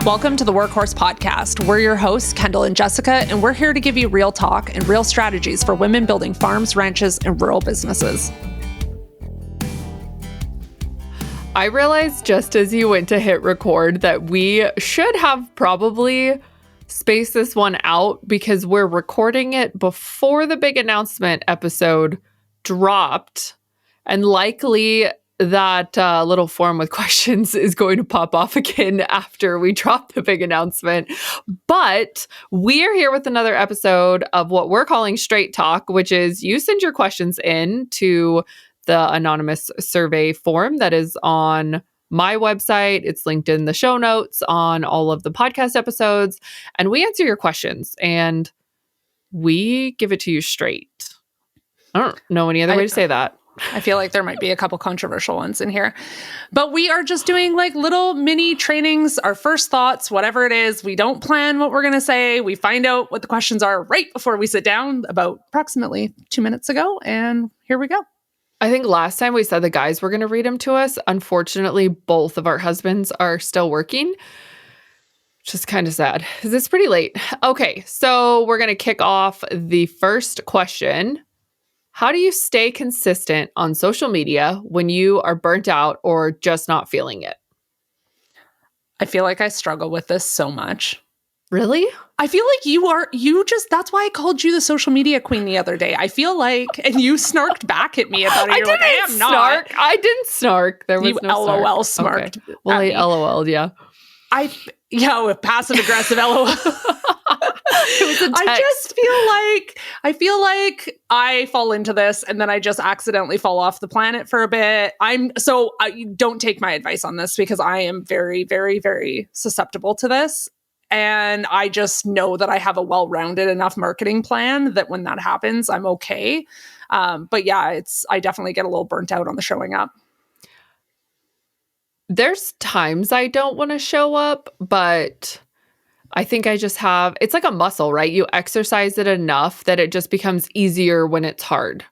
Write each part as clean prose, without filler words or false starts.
Welcome to the Workhorse Podcast. We're your hosts, Kendall and Jessica, and we're here to give you real talk and real strategies for women building farms, ranches, and rural businesses. I realized just as you went to hit record that we should have probably spaced this one out because we're recording it before the big announcement episode dropped, and likely that little form with questions is going to pop off again after we drop the big announcement. But we are here with another episode of what we're calling Straight Talk, which is you send your questions in to the anonymous survey form that is on my website. It's linked in the show notes on all of the podcast episodes, and we answer your questions and we give it to you straight. I don't know any other way to say that. I feel like there might be a couple controversial ones in here, but we are just doing like little mini trainings, our first thoughts, whatever it is. We don't plan what we're going to say. We find out what the questions are right before we sit down about approximately 2 minutes ago. And here we go. I think last time we said the guys were going to read them to us. Unfortunately, both of our husbands are still working, which is kind of sad because it's pretty late. Okay, so we're going to kick off the first question. How do you stay consistent on social media when you are burnt out or just not feeling it? I feel like I struggle with this so much. Really? I feel like that's why I called you the social media queen the other day. I feel like, and you snarked back at me about it. You're like, I am not. I didn't snark. There was no LOL smirked. Okay. Well, I LOL'd, yeah. With passive aggressive LOL. It was a text. I feel like I fall into this and then I just accidentally fall off the planet for a bit. Don't take my advice on this because I am very, very, very susceptible to this. And I just know that I have a well-rounded enough marketing plan that when that happens, I'm okay. But yeah, I definitely get a little burnt out on the showing up. There's times I don't want to show up, but I think I just have, it's like a muscle, right? You exercise it enough that it just becomes easier when it's hard.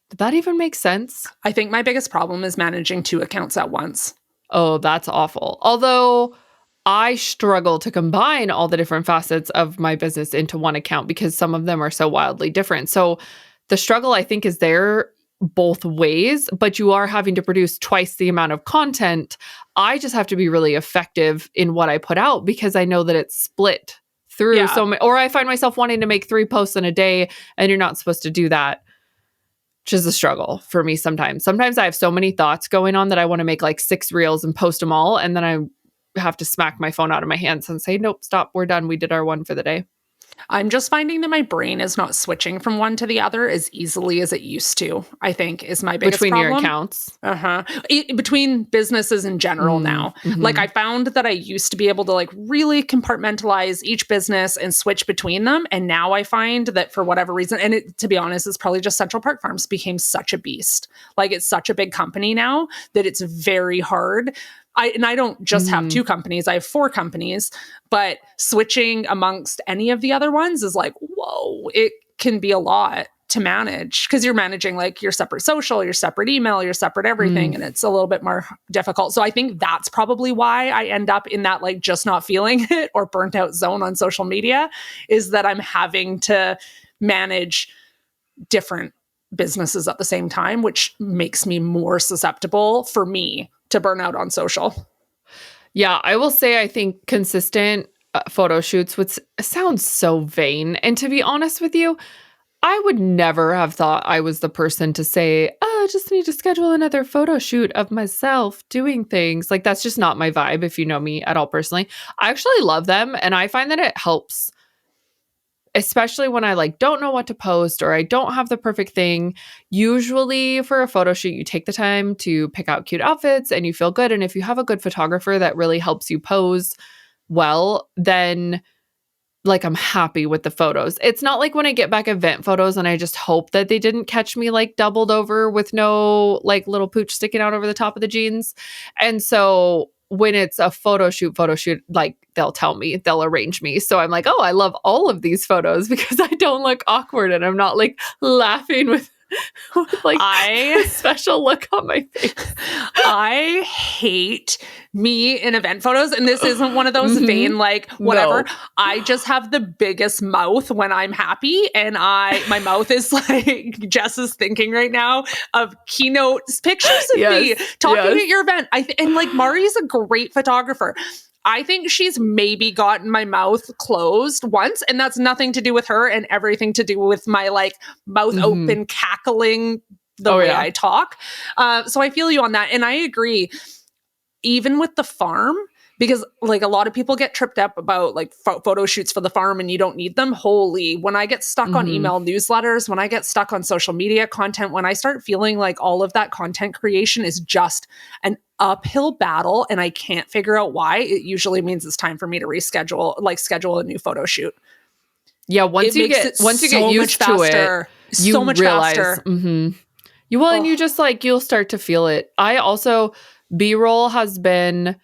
Did that even make sense? I think my biggest problem is managing 2 accounts at once. Oh, that's awful. Although I struggle to combine all the different facets of my business into one account because some of them are so wildly different. So the struggle, I think, is there both ways, but you are having to produce twice the amount of content. I just have to be really effective in what I put out because I know that it's split through so many, or I find myself wanting to make 3 posts in a day and you're not supposed to do that, which is a struggle for me sometimes. Sometimes I have so many thoughts going on that I want to make like 6 reels and post them all. And then I have to smack my phone out of my hands and say, nope, stop, we're done. We did our one for the day. I'm just finding that my brain is not switching from one to the other as easily as it used to, I think, is my biggest problem. Between your accounts? Between businesses in general now. Mm-hmm. Like I found that I used to be able to like really compartmentalize each business and switch between them. And now I find that for whatever reason, and to be honest, it's probably just Central Park Farms became such a beast. Like it's such a big company now that it's very hard. I don't just have 2 companies, I have 4 companies, but switching amongst any of the other ones is like, whoa, it can be a lot to manage because you're managing like your separate social, your separate email, your separate everything. And it's a little bit more difficult. So I think that's probably why I end up in that like just not feeling it or burnt out zone on social media is that I'm having to manage different businesses at the same time, which makes me more susceptible for me to burn out on social. Yeah, I will say I think consistent photo shoots would sound so vain. And to be honest with you, I would never have thought I was the person to say, oh, I just need to schedule another photo shoot of myself doing things. Like that's just not my vibe if you know me at all personally. I actually love them and I find that it helps, especially when I like don't know what to post or I don't have the perfect thing. Usually for a photo shoot, you take the time to pick out cute outfits and you feel good. And if you have a good photographer that really helps you pose well, then like I'm happy with the photos. It's not like when I get back event photos and I just hope that they didn't catch me like doubled over with no like little pooch sticking out over the top of the jeans. And so when it's a photo shoot, like they'll tell me, they'll arrange me. So I'm like, oh, I love all of these photos because I don't look awkward and I'm not like laughing with with like I a special look on my face. I hate me in event photos. And this isn't one of those vain, like, whatever. No. I just have the biggest mouth when I'm happy. And my mouth is like, Jess is thinking right now of keynote pictures of me talking at your event. And like, Mari's a great photographer. I think she's maybe gotten my mouth closed once, and that's nothing to do with her and everything to do with my like mouth open cackling the way I talk. So I feel you on that. And I agree, even with the farm, because like a lot of people get tripped up about like photo shoots for the farm and you don't need them. Holy, when I get stuck on email newsletters, when I get stuck on social media content, when I start feeling like all of that content creation is just an uphill battle and I can't figure out why, it usually means it's time for me to schedule a new photo shoot. Yeah, once you get used to it, you so much realize, faster. And you just like, you'll start to feel it. I also, B-roll has been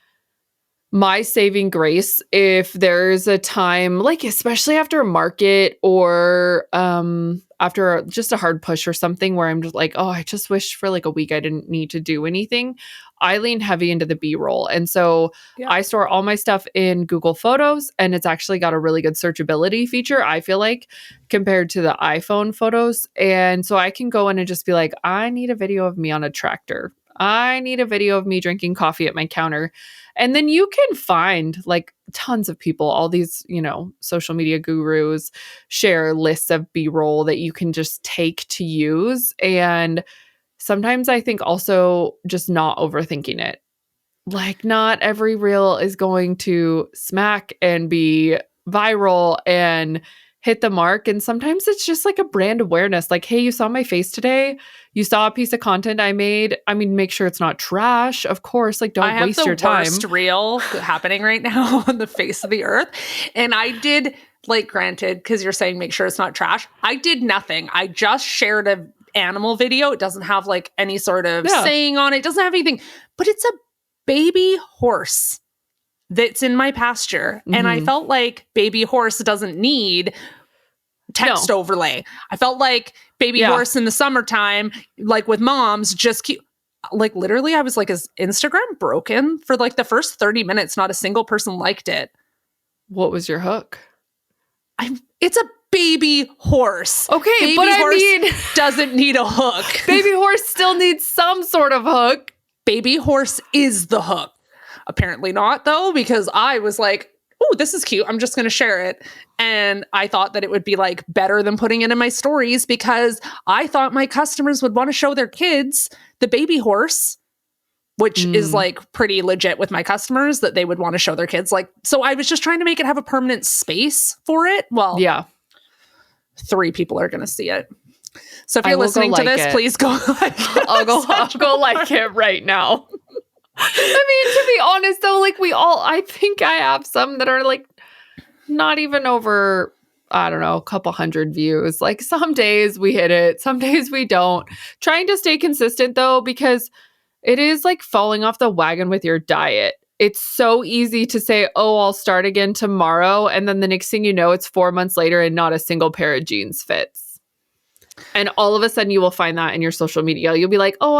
my saving grace. If there's a time, like especially after a market or after just a hard push or something where I'm just like, oh, I just wish for like a week I didn't need to do anything, I lean heavy into the B-roll. And so I store all my stuff in Google Photos, and it's actually got a really good searchability feature, I feel like, compared to the iPhone photos. And so I can go in and just be like, I need a video of me on a tractor. I need a video of me drinking coffee at my counter. And then you can find like tons of people, all these, social media gurus share lists of B-roll that you can just take to use. And sometimes I think also just not overthinking it. Like not every reel is going to smack and be viral and hit the mark. And sometimes it's just like a brand awareness. Like, hey, you saw my face today. You saw a piece of content I made. I mean, make sure it's not trash. Of course, like don't waste your time. I have the worst reel happening right now on the face of the earth. And I did, like, granted, because you're saying make sure it's not trash. I did nothing. I just shared an animal video. It doesn't have like any sort of saying on it. It doesn't have anything, but it's a baby horse that's in my pasture. And I felt like baby horse doesn't need text overlay. I felt like baby horse in the summertime, like with moms, just keep, like literally I was like, is Instagram broken? For like the first 30 minutes, not a single person liked it. What was your hook? It's a baby horse. Okay, baby but horse I mean, doesn't need a hook. Baby horse still needs some sort of hook. Baby horse is the hook. Apparently not, though, because I was like, oh, this is cute. I'm just going to share it. And I thought that it would be like better than putting it in my stories because I thought my customers would want to show their kids the baby horse, which is like pretty legit with my customers that they would want to show their kids. Like, so I was just trying to make it have a permanent space for it. Well, 3 people are going to see it. So if you're listening to this, please go like it. I'll go like it right now. I mean, to be honest though, like I think I have some that are like not even over, I don't know, a couple hundred views. Like some days we hit it, some days we don't. Trying to stay consistent though, because it is like falling off the wagon with your diet. It's so easy to say, oh, I'll start again tomorrow. And then the next thing you know, it's 4 months later and not a single pair of jeans fits. And all of a sudden you will find that in your social media. You'll be like, oh,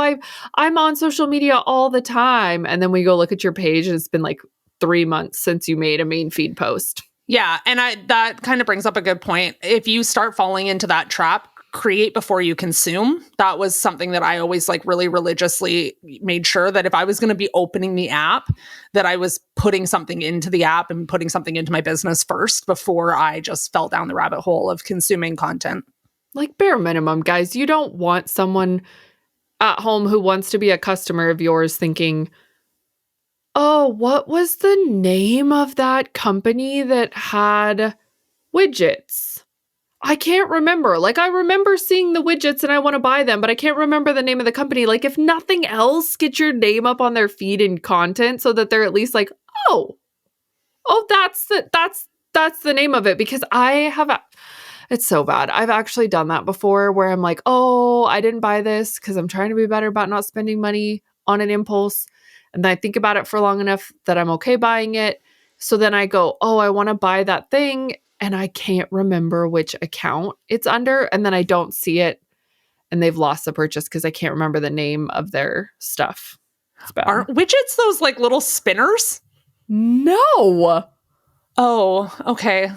I'm on social media all the time. And then we go look at your page and it's been like 3 months since you made a main feed post. Yeah. And that kind of brings up a good point. If you start falling into that trap, create before you consume. That was something that I always like really religiously made sure that if I was going to be opening the app, that I was putting something into the app and putting something into my business first before I just fell down the rabbit hole of consuming content. Like bare minimum, guys. You don't want someone at home who wants to be a customer of yours thinking, oh, what was the name of that company that had widgets? I can't remember. Like, I remember seeing the widgets and I want to buy them, but I can't remember the name of the company. Like, if nothing else, get your name up on their feed and content so that they're at least like, oh, that's the name of it. Because it's so bad. I've actually done that before where I'm like, oh, I didn't buy this because I'm trying to be better about not spending money on an impulse. And then I think about it for long enough that I'm okay buying it. So then I go, oh, I want to buy that thing. And I can't remember which account it's under. And then I don't see it. and they've lost the purchase because I can't remember the name of their stuff. It's bad. Aren't widgets those like little spinners? No. Oh, okay.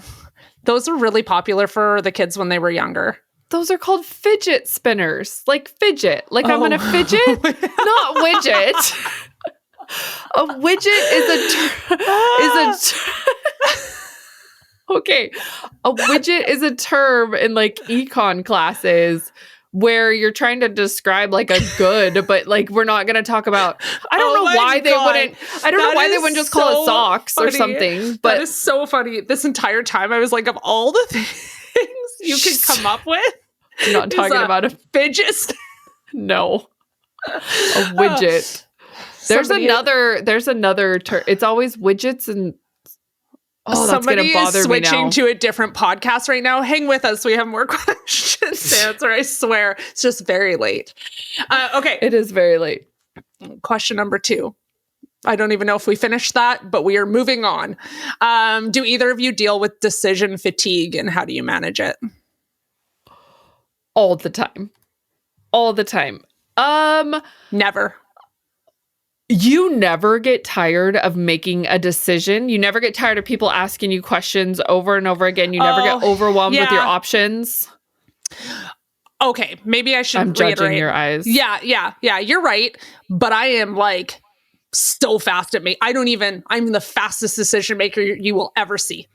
Those are really popular for the kids when they were younger. Those are called fidget spinners. Like fidget. Like I'm gonna fidget, not widget. A widget okay. A widget is a term in like econ classes where you're trying to describe like a good, but like we're not going to talk about. I don't know why they wouldn't. I don't know why they wouldn't just call it socks or something. But that is so funny. This entire time I was like, of all the things you could come up with, I'm not talking about a fidget. No, a widget. There's another term. It's always widgets and. Oh, that's going to bother me now. Switching to a different podcast right now. Hang with us. We have more questions to answer. I swear. It's just very late. Okay. It is very late. Question number 2. I don't even know if we finished that, but we are moving on. Do either of you deal with decision fatigue, and how do you manage it? All the time. All the time. Never. You never get tired of making a decision. You never get tired of people asking you questions over and over again. You never get overwhelmed with your options. Okay, maybe I should reiterate. Judging your eyes. Yeah, you're right. But I am like so fast at me. I'm the fastest decision maker you will ever see.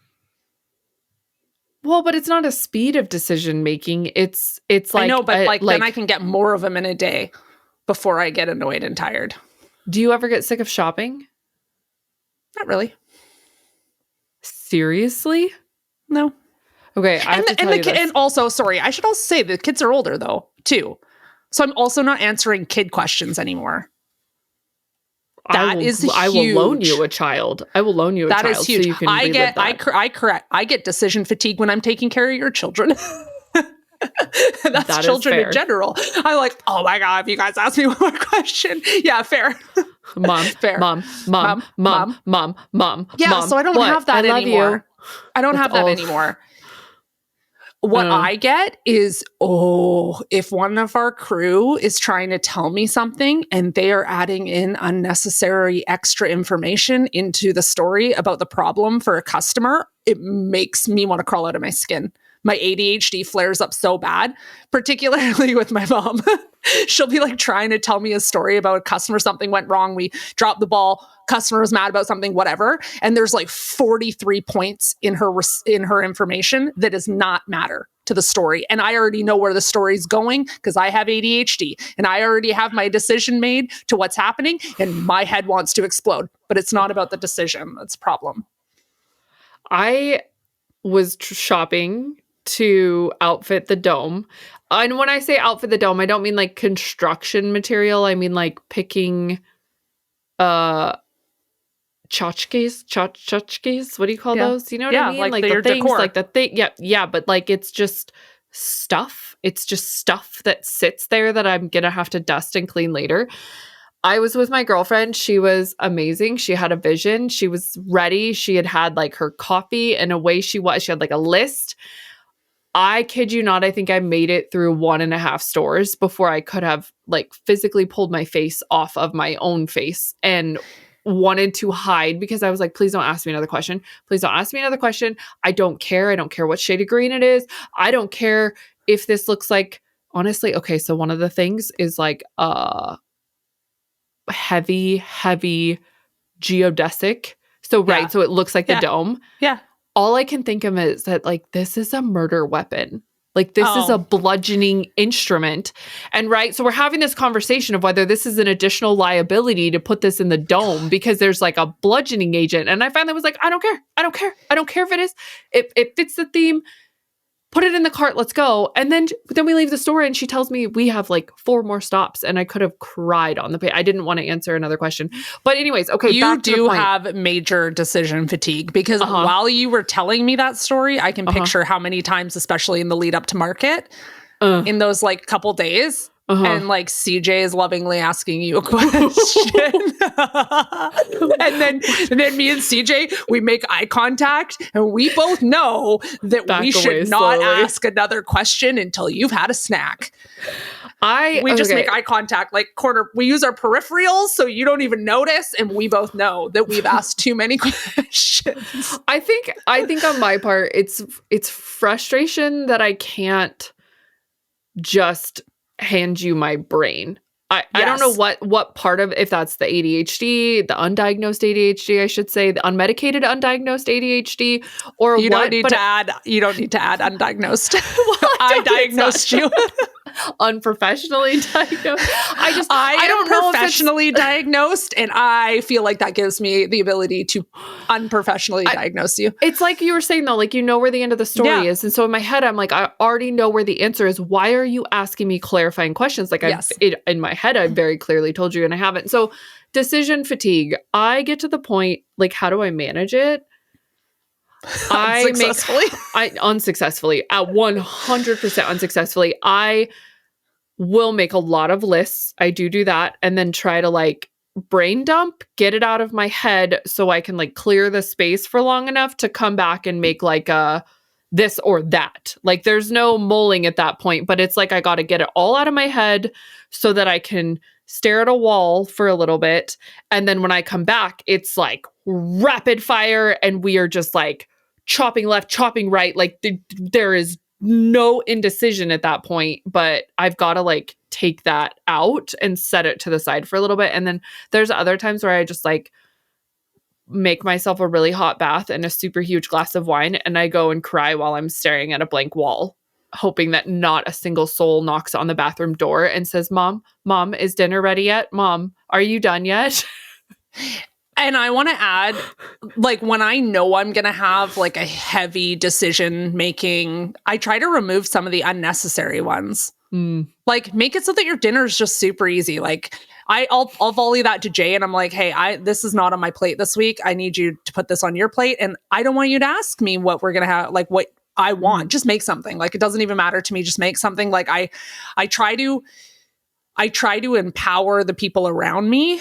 Well, but it's not a speed of decision making. It's like I know, but then I can get more of them in a day before I get annoyed and tired. Do you ever get sick of shopping? Not really. Seriously? No. Okay, I have to tell you this. And also, sorry, I should also say the kids are older though, too. So I'm also not answering kid questions anymore. I will loan you a child. I will loan you a child. That is huge. So you can I get decision fatigue when I'm taking care of your children. That's children in general. I'm like, oh my God, if you guys ask me one more question. Yeah, fair. Mom, fair. Mom. Yeah, so I don't have that anymore. I don't have that anymore. What I get is, if one of our crew is trying to tell me something and they are adding in unnecessary extra information into the story about the problem for a customer, it makes me want to crawl out of my skin. My ADHD flares up so bad, particularly with my mom. She'll be like trying to tell me a story about a customer, something went wrong, we dropped the ball, customer was mad about something, whatever. And there's like 43 points in her information that does not matter to the story. And I already know where the story's going because I have ADHD and I already have my decision made to what's happening and my head wants to explode. But it's not about the decision. That's a problem. I was shopping to outfit the dome. And when I say outfit the dome, I don't mean like construction material. I mean like picking tchotchkes. What do you call those? You know what I mean? Like the things, decor. like the thing. Yeah. But like it's just stuff. It's just stuff that sits there that I'm gonna have to dust and clean later. I was with my girlfriend. She was amazing. She had a vision. She was ready. She had like her coffee and away she was. She had like a list. I kid you not, I think I made it through 1.5 stores before I could have like physically pulled my face off of my own face and wanted to hide because I was like, please don't ask me another question. Please don't ask me another question. I don't care. I don't care what shade of green it is. I don't care if this looks like, honestly, okay, so one of the things is like heavy geodesic. So so it looks like the dome. Yeah. All I can think of is that like this is a murder weapon. Like this is a bludgeoning instrument. And so we're having this conversation of whether this is an additional liability to put this in the dome because there's like a bludgeoning agent. And I finally was like, I don't care. I don't care if it is. It fits the theme. Put it in the cart. Let's go. And then we leave the store and she tells me we have like 4 more stops and I could have cried on the page. I didn't want to answer another question. But anyways, okay. You do have major decision fatigue because while you were telling me that story, I can picture how many times, especially in the lead up to market, in those like couple days, and like CJ is lovingly asking you a question. and then me and CJ, we make eye contact and we both know that we should not ask another question until you've had a snack. We just make eye contact, like we use our peripherals so you don't even notice, and we both know that we've asked too many questions. I think on my part, it's frustration that I can't just hand you my brain. I don't know what part of, if that's the ADHD, the undiagnosed ADHD, I should say, the unmedicated undiagnosed ADHD, or you don't need to add undiagnosed. I diagnosed you. Unprofessionally diagnosed. I don't know professionally diagnosed, and I feel like that gives me the ability to unprofessionally diagnose you. It's like you were saying though, like, you know where the end of the story is, and so in my head I'm like, I already know where the answer is. Why are you asking me clarifying questions? Like, in my head I very clearly told you, and I haven't. So decision fatigue. I get to the point, like, how do I manage it? Unsuccessfully, at 100% unsuccessfully. I will make a lot of lists. I do that, and then try to like brain dump, get it out of my head so I can like clear the space for long enough to come back and make like a this or that. Like, there's no mulling at that point, but it's like I got to get it all out of my head so that I can stare at a wall for a little bit. And then when I come back, it's like rapid fire, and we are just like chopping left, chopping right. Like there is no indecision at that point, but I've got to like take that out and set it to the side for a little bit. And then there's other times where I just like make myself a really hot bath and a super huge glass of wine, and I go and cry while I'm staring at a blank wall, hoping that not a single soul knocks on the bathroom door and says, Mom, is dinner ready yet? Mom, are you done yet? And I want to add, like, when I know I'm going to have like a heavy decision making, I try to remove some of the unnecessary ones. Like, make it so that your dinner is just super easy. Like, I'll volley that to Jay, and I'm like, hey, this is not on my plate this week. I need you to put this on your plate, and I don't want you to ask me what we're going to have, like what I want. Just make something. Like, it doesn't even matter to me. Just make something. Like, I try to empower the people around me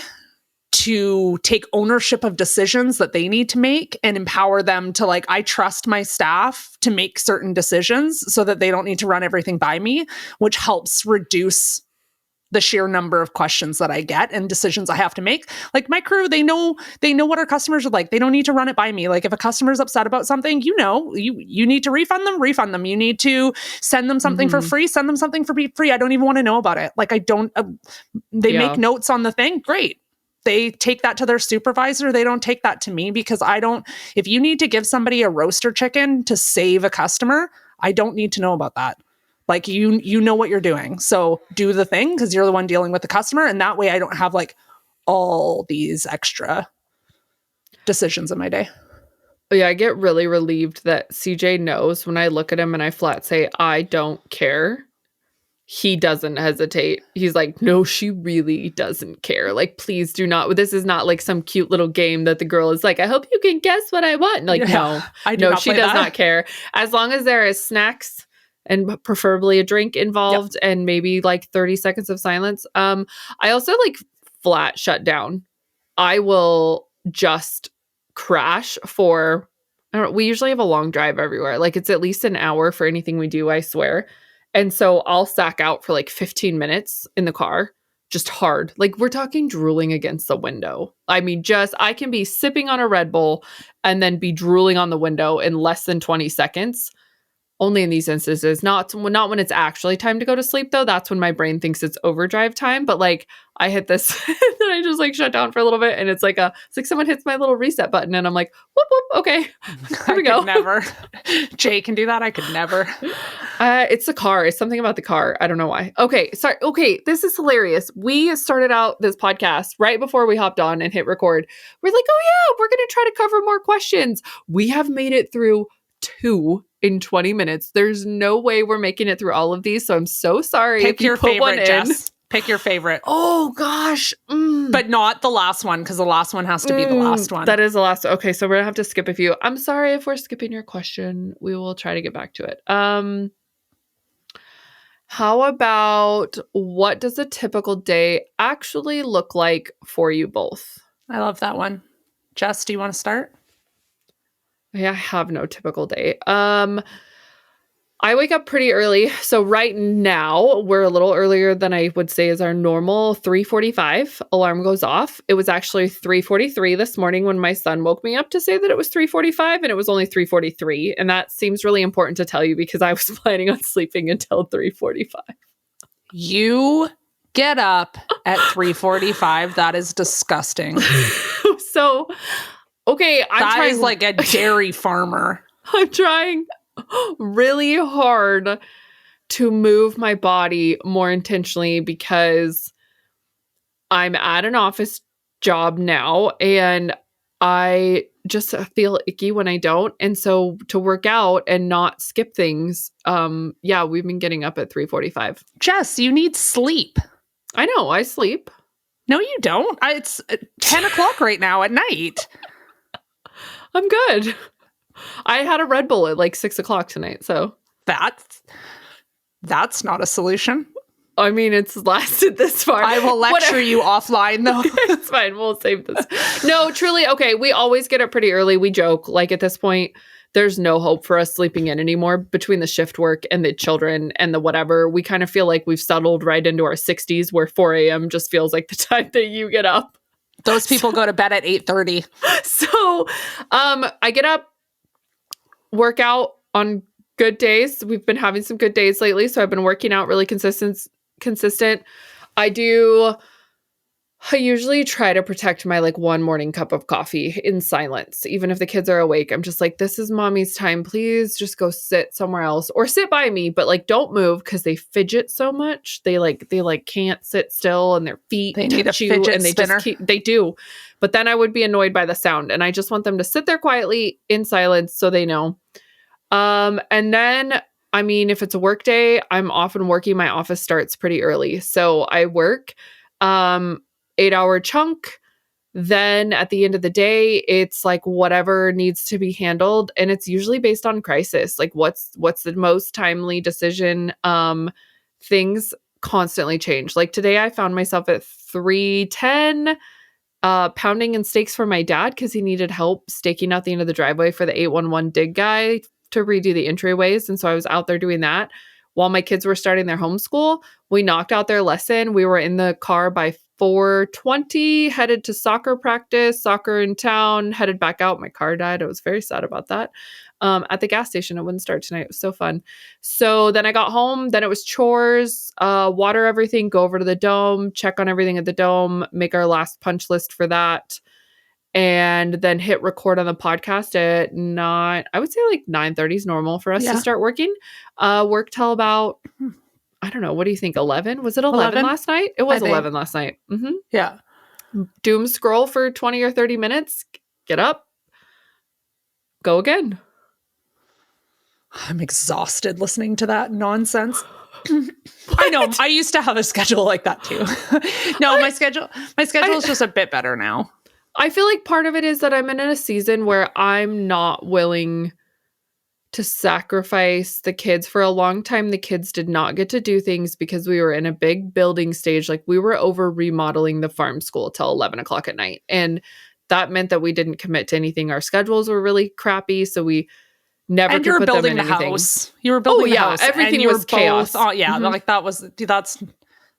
to take ownership of decisions that they need to make, and empower them to, like, I trust my staff to make certain decisions so that they don't need to run everything by me, which helps reduce the sheer number of questions that I get and decisions I have to make. Like, my crew, they know what our customers are like. They don't need to run it by me. Like, if a customer's upset about something, you need to refund them. You need to send them something for free, send them something for free. I don't even want to know about it. Like, I don't, they make notes on the thing. Great. They take that to their supervisor. They don't take that to me, because if you need to give somebody a roaster chicken to save a customer, I don't need to know about that. Like, you know what you're doing. So do the thing, because you're the one dealing with the customer. And that way I don't have like all these extra decisions in my day. Yeah, I get really relieved that CJ knows when I look at him and I flat say, I don't care. He doesn't hesitate. He's like, no, she really doesn't care. Like, please do not. This is not like some cute little game that the girl is like, I hope you can guess what I want. Like, no, she does not care. As long as there is snacks and preferably a drink involved, and maybe like 30 seconds of silence. I also like flat shut down. I will just crash for, I don't know, we usually have a long drive everywhere. Like, it's at least an hour for anything we do, I swear. And so I'll sack out for like 15 minutes in the car, just hard. Like, we're talking drooling against the window. I mean, I can be sipping on a Red Bull and then be drooling on the window in less than 20 seconds. Only in these instances, not when it's actually time to go to sleep, though. That's when my brain thinks it's overdrive time. But like, I hit this and I just like shut down for a little bit, and it's like someone hits my little reset button, and I'm like, whoop whoop, okay, here we go. Never. Jay can do that. I could never. It's the car. It's something about the car. I don't know why. Okay, sorry. Okay, this is hilarious. We started out this podcast right before we hopped on and hit record. We're like, oh yeah, we're gonna try to cover more questions. We have made it through 2 in 20 minutes. There's no way we're making it through all of these, so I'm so sorry. Pick your favorite, Jess. Pick your favorite. Oh gosh. But not the last one, because the last one has to be the last one. That is the last. Okay, so we're gonna have to skip a few. I'm sorry if we're skipping your question. We will try to get back to it. How about what does a typical day actually look like for you both? I love that one. Jess, do you want to start? Yeah, I have no typical day. I wake up pretty early. So right now, we're a little earlier than I would say is our normal 3:45 alarm goes off. It was actually 3:43 this morning when my son woke me up to say that it was 3:45 and it was only 3:43, and that seems really important to tell you because I was planning on sleeping until 3:45. You get up at 3:45. That is disgusting. So, okay, That is like a dairy farmer. I'm trying really hard to move my body more intentionally because I'm at an office job now and I just feel icky when I don't. And so to work out and not skip things, yeah, we've been getting up at 3:45. Jess, you need sleep. I know, I sleep. No, you don't. It's 10 o'clock right now at night. I'm good. I had a Red Bull at like 6:00 tonight, so. That's not a solution. I mean, it's lasted this far. I will lecture you offline, though. It's fine. We'll save this. No, truly, okay, we always get up pretty early. We joke. Like, at this point, there's no hope for us sleeping in anymore between the shift work and the children and the whatever. We kind of feel like we've settled right into our 60s where 4 a.m. just feels like the time that you get up. Those people go to bed at 8:30. So I get up, work out on good days. We've been having some good days lately, so I've been working out really consistent. I usually try to protect my like one morning cup of coffee in silence. Even if the kids are awake, I'm just like, this is mommy's time. Please just go sit somewhere else or sit by me, but like don't move because they fidget so much. They can't sit still and their feet They need a touch you fidget and spinner. They do. But then I would be annoyed by the sound and I just want them to sit there quietly in silence so they know. And then I mean, if it's a work day, I'm often working. My office starts pretty early. So I work 8-hour chunk. Then at the end of the day, it's like whatever needs to be handled. And it's usually based on crisis. Like what's the most timely decision? Things constantly change. Like today I found myself at 3:10 pounding in stakes for my dad because he needed help staking out the end of the driveway for the 811 dig guy to redo the entryways. And so I was out there doing that while my kids were starting their homeschool. We knocked out their lesson. We were in the car by 4:20, headed to soccer practice, soccer in town, headed back out. My car died. I was very sad about that. At the gas station, it wouldn't start tonight. It was so fun. So then I got home. Then it was chores, water everything, go over to the dome, check on everything at the dome, make our last punch list for that. And then hit record on the podcast at 9. I would say like 9:30 is normal for us to start working. Work till about, I don't know. What do you think? 11? Was it 11 last night? It was 11 last night. Mm-hmm. Yeah. Doom scroll for 20 or 30 minutes. Get up. Go again. I'm exhausted listening to that nonsense. I know. I used to have a schedule like that too. No, my schedule is just a bit better now. I feel like part of it is that I'm in a season where I'm not willing to sacrifice the kids. For a long time, the kids did not get to do things because we were in a big building stage. Like we were over remodeling the farm school till 11 o'clock at night. And that meant that we didn't commit to anything. Our schedules were really crappy. So we never and could you were put building them in the anything. House. You were building the house. Everything was chaos. Like that's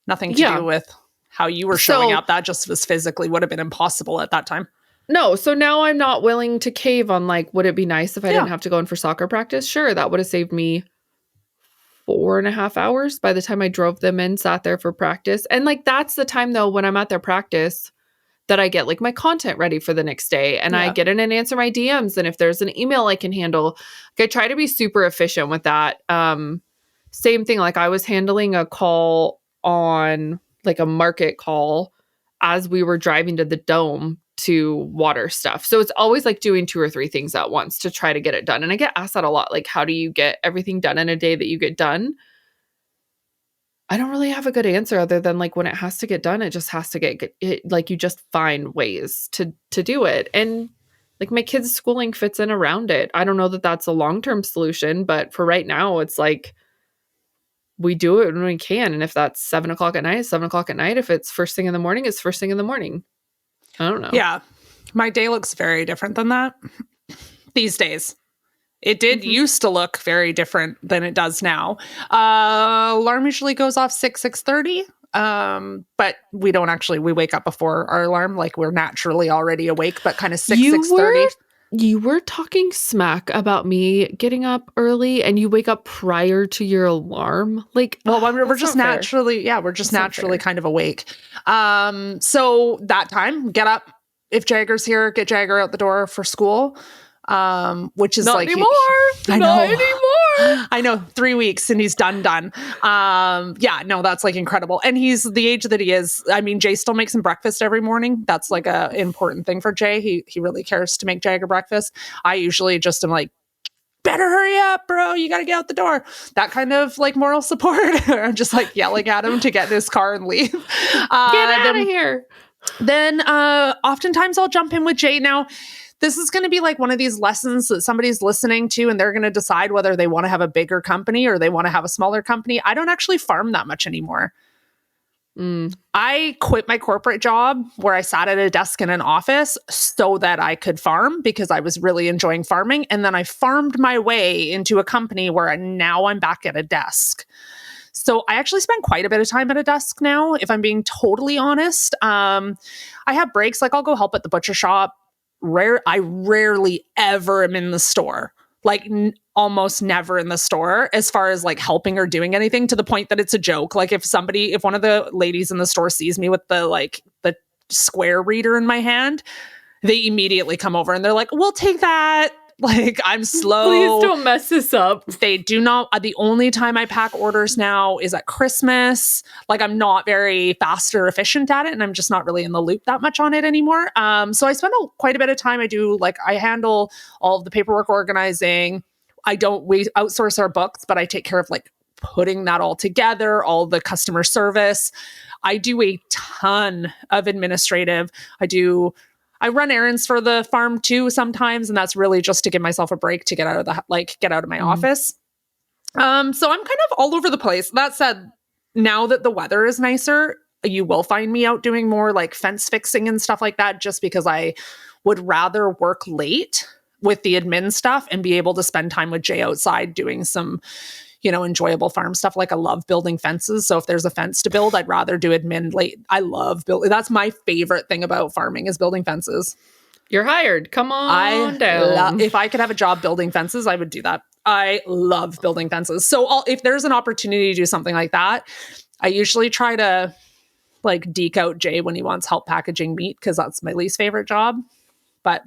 nothing to do with how you were showing up. That just was physically would have been impossible at that time. No, so now I'm not willing to cave on like, would it be nice if I didn't have to go in for soccer practice? Sure, that would have saved me 4.5 hours by the time I drove them in, sat there for practice. And like, that's the time though, when I'm at their practice that I get like my content ready for the next day and I get in and answer my DMs. And if there's an email I can handle, like I try to be super efficient with that. Same thing, like I was handling a call on like a market call as we were driving to the dome to water stuff. So it's always like doing 2 or 3 things at once to try to get it done. And I get asked that a lot. Like, how do you get everything done in a day that you get done? I don't really have a good answer other than like when it has to get done, it just has to get it, like you just find ways to do it. And like my kids' schooling fits in around it. I don't know that that's a long-term solution, but for right now, it's like we do it when we can. And if that's 7:00 at night, it's 7:00 at night. If it's first thing in the morning, it's first thing in the morning. I don't know. Yeah. My day looks very different than that these days. It did used to look very different than it does now. Alarm usually goes off 6:30. But we don't actually, we wake up before our alarm. Like we're naturally already awake, but kind of 6:30. You were talking smack about me getting up early and you wake up prior to your alarm. Like, well, we're just naturally, we're just naturally kind of awake. So that time, get up. If Jagger's here, get Jagger out the door for school. Which is not like anymore. Not anymore. I know, 3 weeks and he's done. No, that's like incredible. And he's the age that he is. I mean, Jay still makes him breakfast every morning. That's like a important thing for Jay. He really cares to make Jagger breakfast. I usually just am like, better hurry up, bro. You got to get out the door. That kind of like moral support. I'm just like yelling at him to get in his car and leave. Get out of here. Then oftentimes I'll jump in with Jay. Now, this is going to be like one of these lessons that somebody's listening to and they're going to decide whether they want to have a bigger company or they want to have a smaller company. I don't actually farm that much anymore. I quit my corporate job where I sat at a desk in an office so that I could farm because I was really enjoying farming. And then I farmed my way into a company where now I'm back at a desk. So I actually spend quite a bit of time at a desk now, if I'm being totally honest. I have breaks, like I'll go help at the butcher shop. I rarely ever am in the store, like almost never in the store as far as like helping or doing anything, to the point that it's a joke. Like if one of the ladies in the store sees me with the square reader in my hand, they immediately come over and they're like, we'll take that. Like I'm slow. Please don't mess this up. They do not. The only time I pack orders now is at Christmas. Like I'm not very fast or efficient at it, and I'm just not really in the loop that much on it anymore. So I spend quite a bit of time. I handle all of the paperwork organizing. We outsource our books, but I take care of like putting that all together, all the customer service. I do a ton of administrative. I run errands for the farm too sometimes, and that's really just to give myself a break to get out of my office. So I'm kind of all over the place. That said, now that the weather is nicer, you will find me out doing more like fence fixing and stuff like that, just because I would rather work late with the admin stuff and be able to spend time with Jay outside doing some, enjoyable farm stuff. Like I love building fences. So if there's a fence to build, I'd rather do admin late. I love building. That's my favorite thing about farming is building fences. You're hired. Come on down. If I could have a job building fences, I would do that. I love building fences. So if there's an opportunity to do something like that, I usually try to like deke out Jay when he wants help packaging meat, because that's my least favorite job. But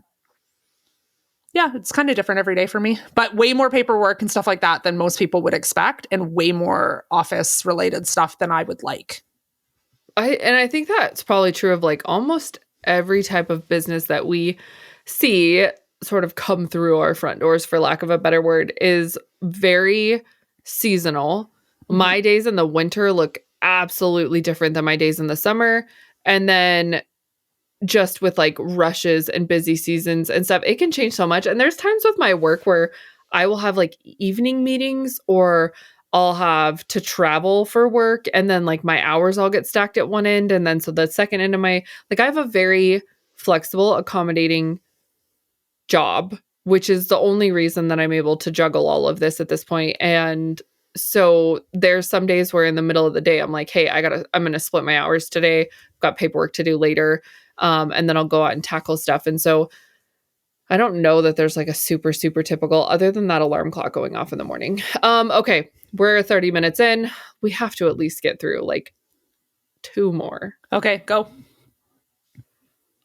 yeah, it's kind of different every day for me, but way more paperwork and stuff like that than most people would expect, and way more office related stuff than I would like. I think that's probably true of like almost every type of business that we see sort of come through our front doors, for lack of a better word, is very seasonal. My days in the winter look absolutely different than my days in the summer. And then just with like rushes and busy seasons and stuff, it can change so much. And there's times with my work where I will have like evening meetings, or I'll have to travel for work, and then like my hours all get stacked at one end. And then so the second end of I have a very flexible, accommodating job, which is the only reason that I'm able to juggle all of this at this point. And so there's some days where in the middle of the day, I'm like, hey, I'm going to split my hours today. I've got paperwork to do later. And then I'll go out and tackle stuff. And so I don't know that there's like a super, super typical, other than that alarm clock going off in the morning. Okay. We're 30 minutes in. We have to at least get through like 2 more. Okay, go.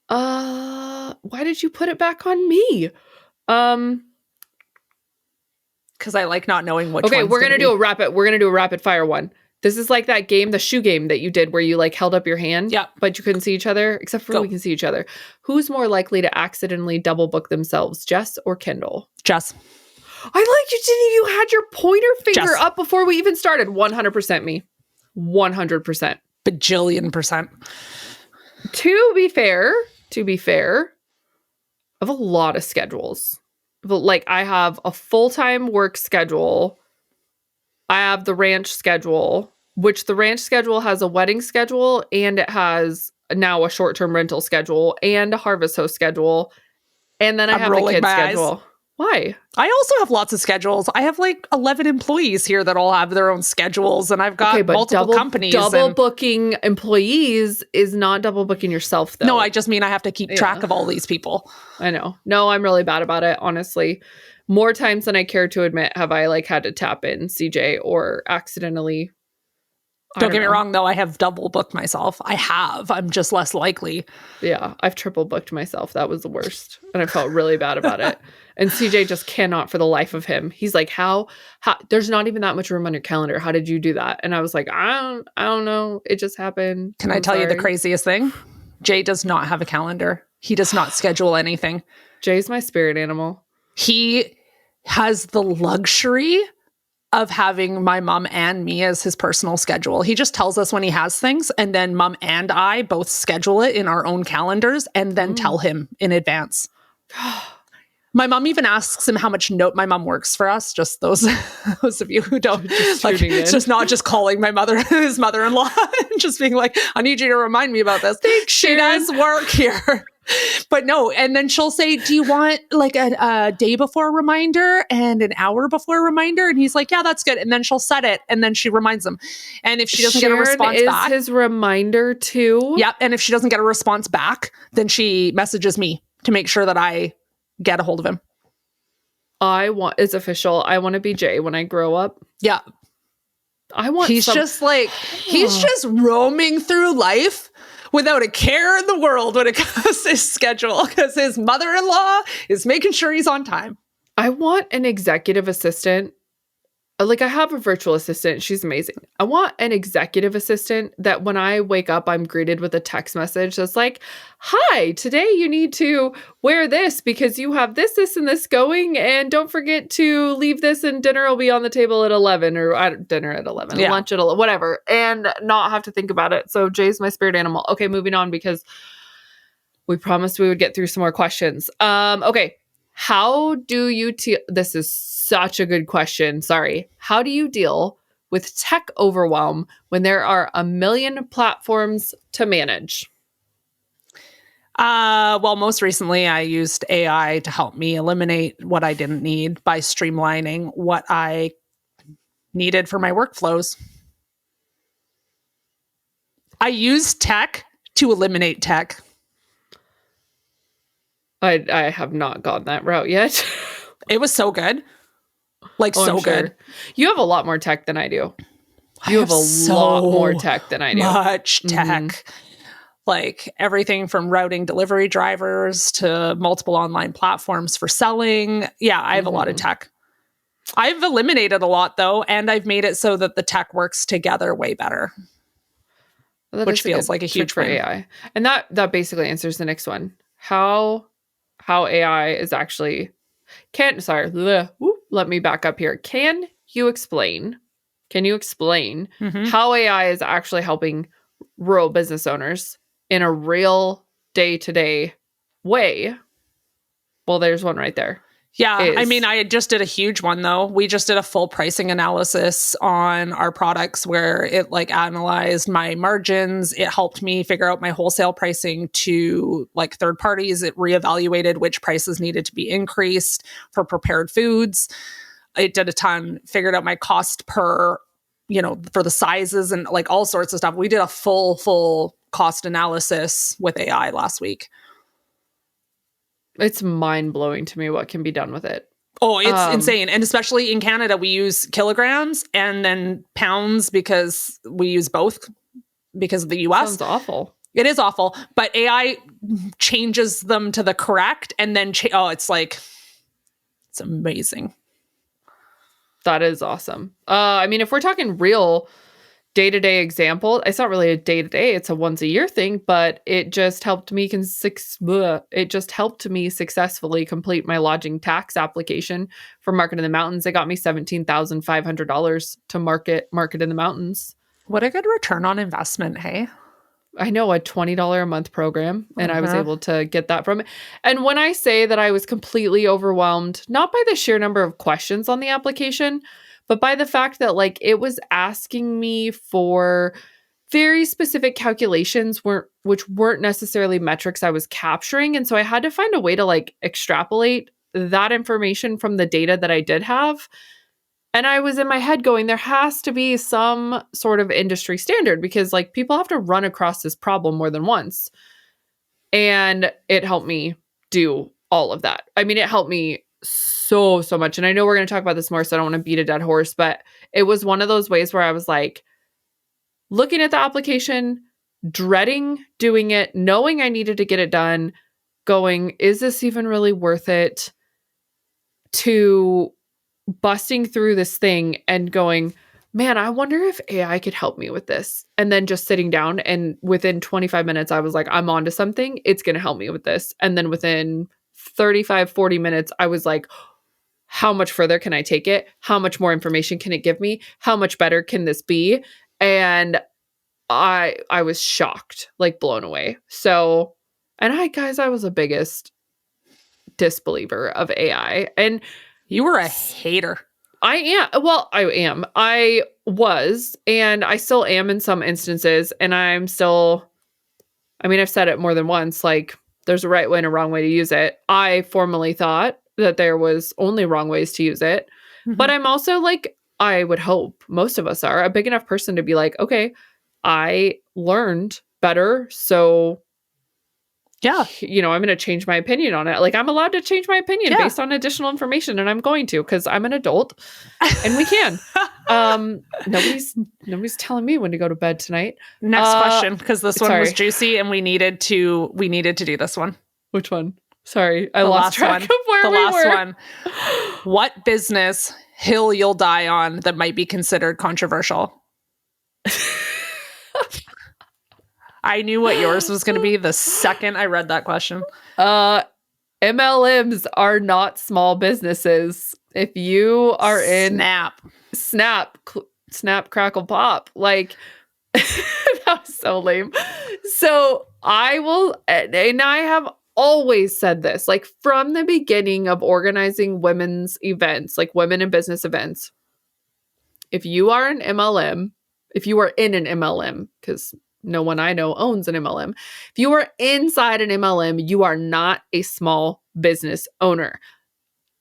Why did you put it back on me? Because I like not knowing which. Okay, we're gonna do a rapid fire one. This is like that game, the shoe game that you did where you like held up your hand, but you couldn't see each other, except for we can see each other. Who's more likely to accidentally double book themselves, Jess or Kendall? Jess. You had your pointer finger up before we even started. 100% me. 100%. Bajillion%. To be fair, I have a lot of schedules. Like I have a full-time work schedule I have the ranch schedule, which the ranch schedule has a wedding schedule and it has now a short-term rental schedule and a harvest host schedule. And then I I'm have the rolling kids my eyes. schedule. Why? I also have lots of schedules. I have like 11 employees here that all have their own schedules, and I've got multiple companies. Double booking employees is not double booking yourself, though. No, I just mean I have to keep track of all these people. I know. No, I'm really bad about it, honestly. More times than I care to admit have I like had to tap in CJ or accidentally. Don't get me wrong, though. I have double booked myself. I'm just less likely. Yeah, I've triple booked myself. That was the worst. And I felt really bad about it. And CJ just cannot for the life of him. He's like, how there's not even that much room on your calendar. How did you do that? And I was like, I don't know. It just happened. Can I tell you the craziest thing? Jay does not have a calendar. He does not schedule anything. Jay's my spirit animal. He has the luxury of having my mom and me as his personal schedule. He just tells us when he has things, and then mom and I both schedule it in our own calendars and then tell him in advance. My mom even asks him how much my mom works for us. Just those of you who don't, like, it's just not just calling my mother, his mother-in-law, and just being like, I need you to remind me about this. She does work here. But no, and then she'll say, do you want like a day before reminder and an hour before reminder? And he's like, yeah, that's good. And then she'll set it, and then she reminds him. And if she doesn't get a response back, his reminder too. Yep. And if she doesn't get a response back, then she messages me to make sure that I get a hold of him. It's official. I want to be Jay when I grow up. Yeah. He's just roaming through life without a care in the world when it comes to his schedule, because his mother-in-law is making sure he's on time. I want an executive assistant. Like, I have a virtual assistant. She's amazing. I want an executive assistant that when I wake up, I'm greeted with a text message that's like, hi, today you need to wear this because you have this, and this going. And don't forget to leave this, and dinner will be on the table at 11 or dinner at 11, lunch at 11, whatever, and not have to think about it. So Jay's my spirit animal. Okay, moving on because we promised we would get through some more questions. Okay. How do you this is such a good question. Sorry. How do you deal with tech overwhelm when there are a million platforms to manage? Well, most recently I used AI to help me eliminate what I didn't need by streamlining what I needed for my workflows. I used tech to eliminate tech. I have not gone that route yet. It was so good. Like, so good. You have a lot more tech than I do. You have a lot more tech than I do. Much tech. Like everything from routing delivery drivers to multiple online platforms for selling. Yeah, I have a lot of tech. I've eliminated a lot though, and I've made it so that the tech works together way better. Well, which feels like a huge for AI. And that basically answers the next one. How AI is actually let me back up here. Can you explain how AI is actually helping rural business owners in a real day-to-day way? Well, there's one right there. Yeah, I mean, I just did a huge one though. We just did a full pricing analysis on our products where it like analyzed my margins. It helped me figure out my wholesale pricing to like third parties. It reevaluated which prices needed to be increased for prepared foods. It did a ton, figured out my cost per, for the sizes and like all sorts of stuff. We did a full cost analysis with AI last week. It's mind-blowing to me what can be done with it. Oh, it's insane. And especially in Canada, we use kilograms and then pounds because we use both because of the US. Sounds awful. It is awful. But AI changes them to the correct and then, it's amazing. That is awesome. I mean, if we're talking real day-to-day example, it's not really a day-to-day, it's a once-a-year thing, but it just helped me successfully complete my lodging tax application for Market in the Mountains. It got me $17,500 to market in the mountains. What a good return on investment, hey? I know, a $20 a month program, and I was able to get that from it. And when I say that I was completely overwhelmed, not by the sheer number of questions on the application, but by the fact that like it was asking me for very specific calculations which weren't necessarily metrics I was capturing. And so I had to find a way to like extrapolate that information from the data that I did have. And I was in my head going, there has to be some sort of industry standard because like people have to run across this problem more than once. And it helped me do all of that. I mean, it helped me so much. And I know we're going to talk about this more, so I don't want to beat a dead horse, but it was one of those ways where I was like, looking at the application, dreading doing it, knowing I needed to get it done, going, is this even really worth it? To busting through this thing and going, man, I wonder if AI could help me with this. And then just sitting down, and within 25 minutes, I was like, I'm onto something. It's going to help me with this. And then within 35, 40 minutes, I was like, how much further can I take it? How much more information can it give me? How much better can this be? And I was shocked, like blown away. So, and I was the biggest disbeliever of AI. And you were a hater. I am. Well, I am. I was, and I still am in some instances. And I'm still, I mean, I've said it more than once, like there's a right way and a wrong way to use it. I formerly thought that there was only wrong ways to use it. Mm-hmm. But I'm also like, I would hope most of us are a big enough person to be like, okay, I learned better. So yeah, I'm going to change my opinion on it. Like I'm allowed to change my opinion based on additional information, and I'm going to, because I'm an adult and we can. Nobody's telling me when to go to bed tonight. Next question, because this one was juicy and we needed to do this one. Which one? Sorry, I lost track of where we were. The last one. What business hill you'll die on that might be considered controversial? I knew what yours was going to be the second I read that question. MLMs are not small businesses. If you are in snap, crackle, pop, like that was so lame. So I will, and I have always said this, like from the beginning of organizing women's events, like women in business events, if you are an MLM, if you are in an MLM, because no one I know owns an MLM. If you are inside an MLM, you are not a small business owner.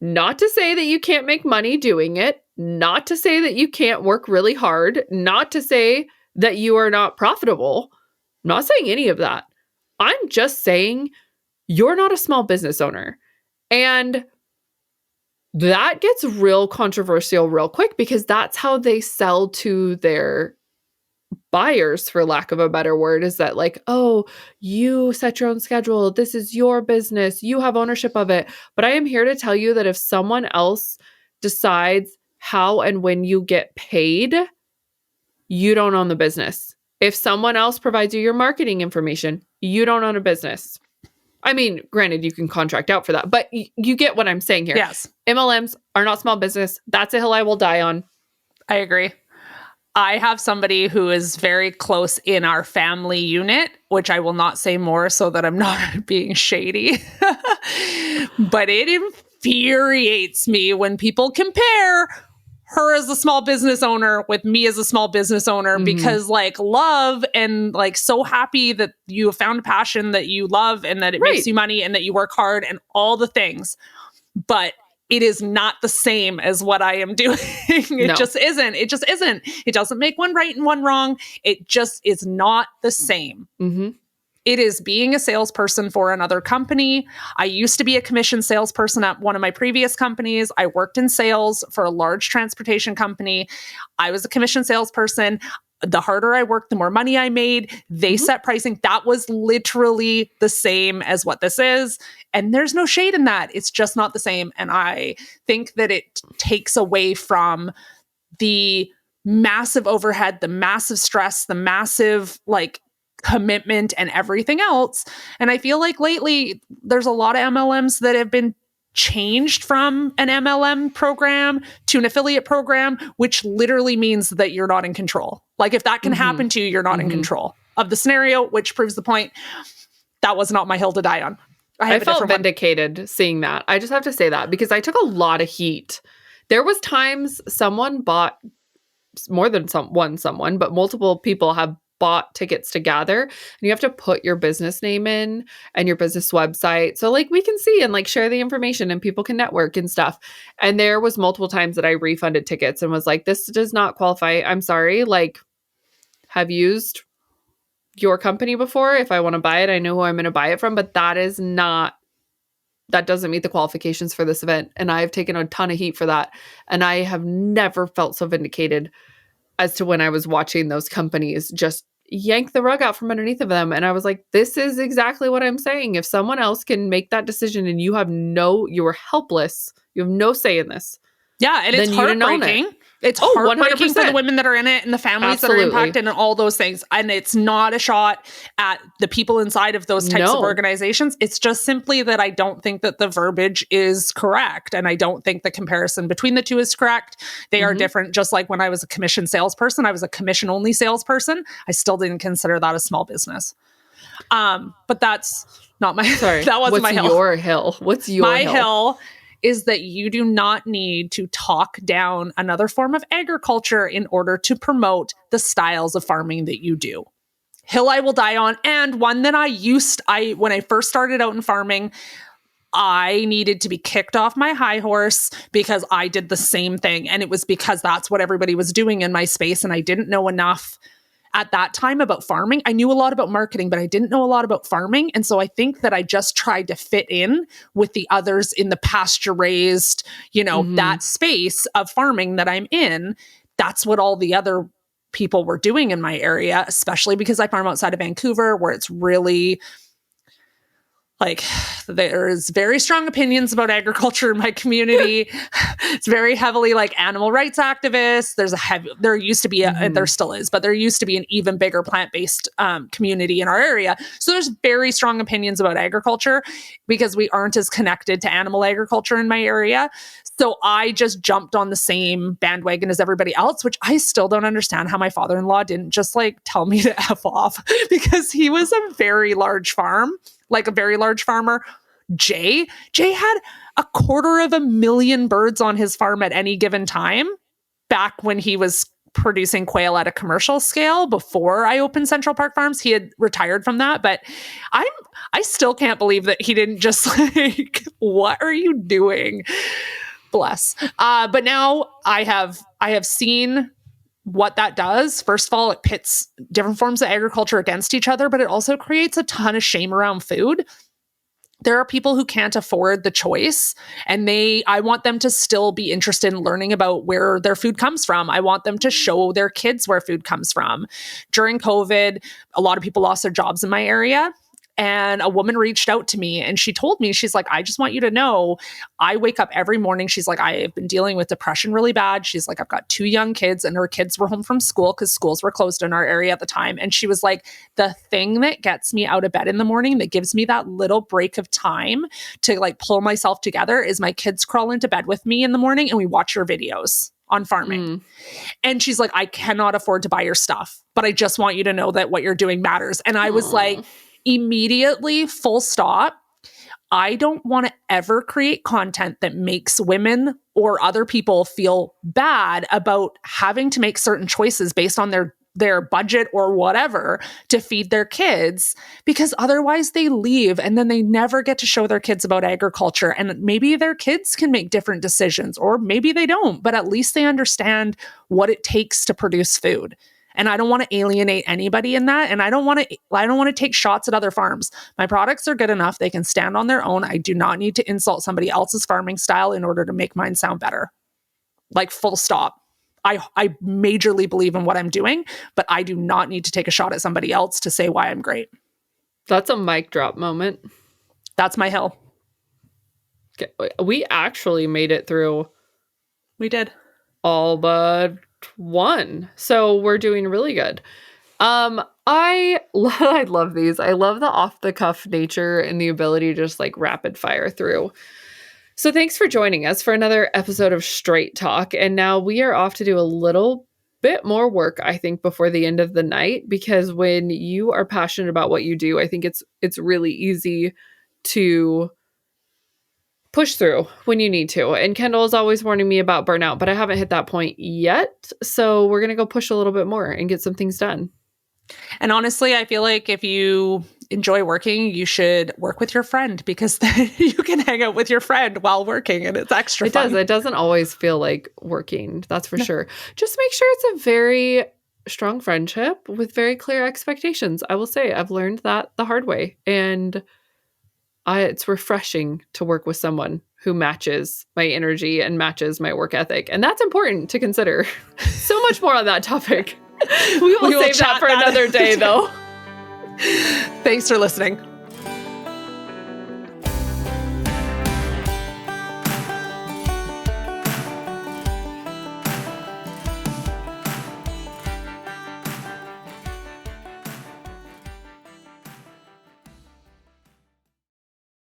Not to say that you can't make money doing it, not to say that you can't work really hard, not to say that you are not profitable. I'm not saying any of that. I'm just saying you're not a small business owner. And that gets real controversial real quick because that's how they sell to their buyers, for lack of a better word, is that like, oh, you set your own schedule. This is your business. You have ownership of it. But I am here to tell you that if someone else decides how and when you get paid, you don't own the business. If someone else provides you your marketing information, you don't own a business. I mean, granted, you can contract out for that, but you get what I'm saying here. Yes. MLMs are not small business. That's a hill I will die on. I agree. I have somebody who is very close in our family unit, which I will not say more so that I'm not being shady. But it infuriates me when people compare her as a small business owner with me as a small business owner, because like love and like so happy that you have found a passion that you love and that it makes you money and that you work hard and all the things. But it is not the same as what I am doing. It just isn't. It just isn't. It doesn't make one right and one wrong. It just is not the same. Mm-hmm. It is being a salesperson for another company. I used to be a commission salesperson at one of my previous companies. I worked in sales for a large transportation company. I was a commission salesperson. The harder I worked, the more money I made. They set pricing. That was literally the same as what this is. And there's no shade in that. It's just not the same. And I think that it takes away from the massive overhead, the massive stress, the massive like commitment and everything else. And I feel like lately there's a lot of MLMs that have been changed from an MLM program to an affiliate program, which literally means that you're not in control. Like if that can happen to you, you're not in control of the scenario, which proves the point. That was not my hill to die on. I felt vindicated seeing that. I just have to say that because I took a lot of heat There was times someone bought more than someone, but multiple people have bought tickets to gather, and you have to put your business name in and your business website. So like we can see and like share the information and people can network and stuff. And there was multiple times that I refunded tickets and was like, this does not qualify. I'm sorry. Like, have used your company before. If I want to buy it, I know who I'm going to buy it from, but that doesn't meet the qualifications for this event. And I've taken a ton of heat for that. And I have never felt so vindicated as to when I was watching those companies just yank the rug out from underneath of them. And I was like, this is exactly what I'm saying. If someone else can make that decision and you're helpless, you have no say in this. Yeah, and it's heartbreaking. It's heartbreaking 100%. For the women that are in it and the families that are impacted and all those things. And it's not a shot at the people inside of those types of organizations. It's just simply that I don't think that the verbiage is correct. And I don't think the comparison between the two is correct. They are different. Just like when I was a commission salesperson, I was a commission-only salesperson. I still didn't consider that a small business. But that's not my... Sorry, that wasn't my hill. What's your hill? What's your hill? My hill is that you do not need to talk down another form of agriculture in order to promote the styles of farming that you do. Hill I will die on, and one that when I first started out in farming, I needed to be kicked off my high horse because I did the same thing. And it was because that's what everybody was doing in my space, and I didn't know enough at that time about farming. I knew a lot about marketing, but I didn't know a lot about farming. And so I think that I just tried to fit in with the others in the pasture raised, that space of farming that I'm in. That's what all the other people were doing in my area, especially because I farm outside of Vancouver, where it's really... like, there's very strong opinions about agriculture in my community. It's very heavily like animal rights activists. There used to be, there still is, but there used to be an even bigger plant-based community in our area. So there's very strong opinions about agriculture because we aren't as connected to animal agriculture in my area. So I just jumped on the same bandwagon as everybody else, which I still don't understand how my father-in-law didn't just like tell me to F off, because he was a very large farm. Like a very large farmer. Jay had 250,000 birds on his farm at any given time back when he was producing quail at a commercial scale before I opened Central Park Farms. He had retired from that, but I still can't believe that he didn't just like, what are you doing? Bless. But now I have seen what that does. First of all, it pits different forms of agriculture against each other, but it also creates a ton of shame around food. There are people who can't afford the choice, and I want them to still be interested in learning about where their food comes from. I want them to show their kids where food comes from. During COVID, a lot of people lost their jobs in my area. And a woman reached out to me and she told me, she's like, I just want you to know, I wake up every morning. She's like, I have been dealing with depression really bad. She's like, I've got 2 young kids, and her kids were home from school because schools were closed in our area at the time. And she was like, the thing that gets me out of bed in the morning, that gives me that little break of time to like pull myself together, is my kids crawl into bed with me in the morning and we watch your videos on farming. And she's like, I cannot afford to buy your stuff, but I just want you to know that what you're doing matters. And I was like, immediately, full stop. I don't want to ever create content that makes women or other people feel bad about having to make certain choices based on their budget or whatever to feed their kids, because otherwise they leave and then they never get to show their kids about agriculture. And maybe their kids can make different decisions, or maybe they don't, but at least they understand what it takes to produce food. And I don't want to alienate anybody in that. And I don't want to take shots at other farms. My products are good enough. They can stand on their own. I do not need to insult somebody else's farming style in order to make mine sound better. Like, full stop. I majorly believe in what I'm doing, but I do not need to take a shot at somebody else to say why I'm great. That's a mic drop moment. That's my hill. Okay. We actually made it through. We did. All but one. So we're doing really good. I love these. I love the off the cuff nature and the ability to just like rapid fire through. So thanks for joining us for another episode of Straight Talk. And now we are off to do a little bit more work, I think, before the end of the night, because when you are passionate about what you do, I think it's really easy to push through when you need to. And Kendall is always warning me about burnout, but I haven't hit that point yet. So we're going to go push a little bit more and get some things done. And honestly, I feel like if you enjoy working, you should work with your friend, because then you can hang out with your friend while working and it's extra fun. It doesn't always feel like working. That's for sure. Just make sure it's a very strong friendship with very clear expectations. I will say I've learned that the hard way. And it's refreshing to work with someone who matches my energy and matches my work ethic. And that's important to consider. So much more on that topic. We will save that for another day, though. Thanks for listening.